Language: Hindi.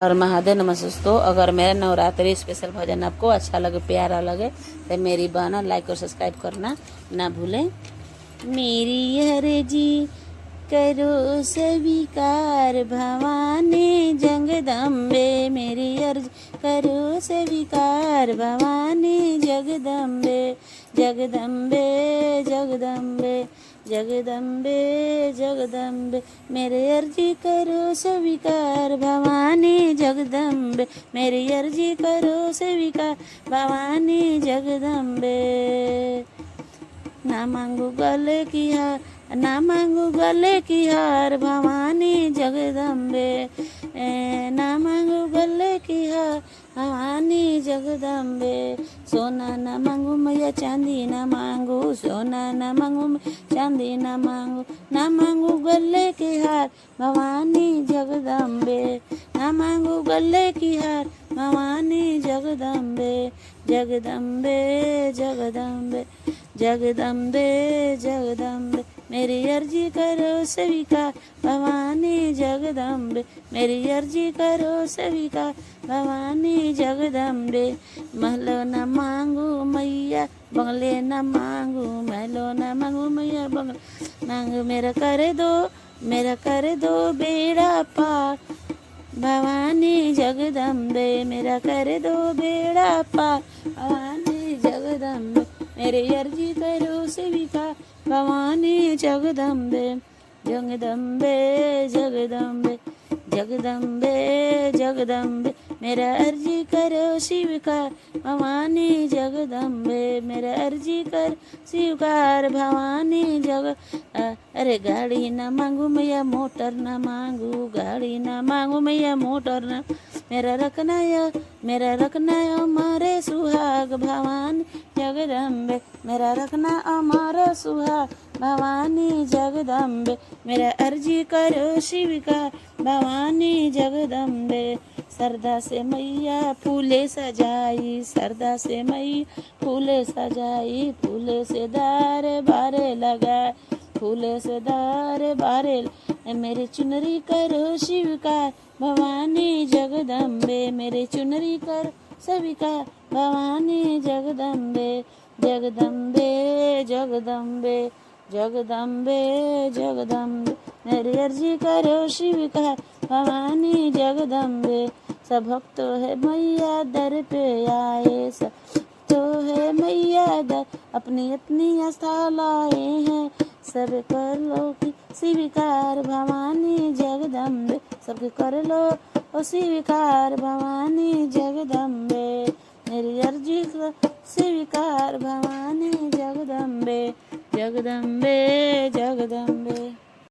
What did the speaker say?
और महादेव नमस्तों। अगर मेरा नवरात्रि स्पेशल भजन आपको अच्छा लगे, प्यारा लगे, तो मेरी बहना लाइक और सब्सक्राइब करना ना भूलें। मेरी अर्जी करो स्वीकार भवानी जगदम्बे, मेरी अर्जी करो स्वीकार भवानी जगदम्बे, जगदम्बे जगदम्बे जगदम्बे जगदम्बे, मेरे अर्जी करो स्वीकार भवानी जगदम्बे, मेरी अर्जी करो स्वीकार भवानी जगदम्बे। ना मांगू गले की हार, ना मांगू गले की हार भवानी जगदम्बे, ना मांगू गले की हार भवानी जगदम्बे। सोना ना मांगू मैया, चांदी ना मांगू, सोना ना मांगू चांदी ना मांगू, ना मांगू गले की हार भवानी जगदम्बे, ना मांगू गले की हार भवानी जगदम्बे, जगदम्बे जगदम्बे जगदम्बे जगदम्बे, मेरी अर्जी करो स्वीकार भवानी जगदम्बे, मेरी अर्जी करो स्वीकार भवानी जगदम्बे। महलो न मांगू मैया, बंगले न मांगू, महलो न मांगू मैया, बंगले मांगू, मेरा कर दो बेड़ा पार भवानी जगदम्बे, मेरा कर दो बेड़ा पार भवानी जगदम्बे, मेरी अर्जी करो स्वीकार भवानी जगदम्बे, जगदम्बे जगदम्बे जगदम्बे जगदम्बे, मेरा अर्जी करो स्वीकार भवानी जगदम्बे, मेरा अर्जी कर स्वीकार भवानी अरे गाड़ी ना मांगू मैया, मोटर ना मांगू, गाड़ी ना मांगू मैया, मोटर ना, मेरा रखना हमारे सुहाग भवानी जगदम्बे, मेरा रखना हमारा सुहाग भवानी जगदम्बे, मेरा अर्जी करो स्वीकार भवानी जगदम्बे। सरदा से मैया फूले सजाई, सरदा से मैया फूले सजाई, फूले से दार बारे लगाए, फूले से दार बारे, मेरी चुनरी करो स्वीकार भवानी जगदम्बे, मेरी चुनरी कर स्वीकार भवानी जगदम्बे, जगदम्बे जगदम्बे जगदम्बे जगदम्बे, मेरी अर्जी करो स्वीकार भवानी जगदम्बे। सब भक्त है मैया दर पे आए, सब तो है मैया दर अपनी अपनी आस्था लाए हैं, सब कर लो कि स्वीकार भवानी जगदम्बे, सब कर लो ओ स्वीकार भवानी जगदम्बे, मेरी अर्जी स्वीकार भवानी जगदम्बे, जगदम्बे जगदम्बे।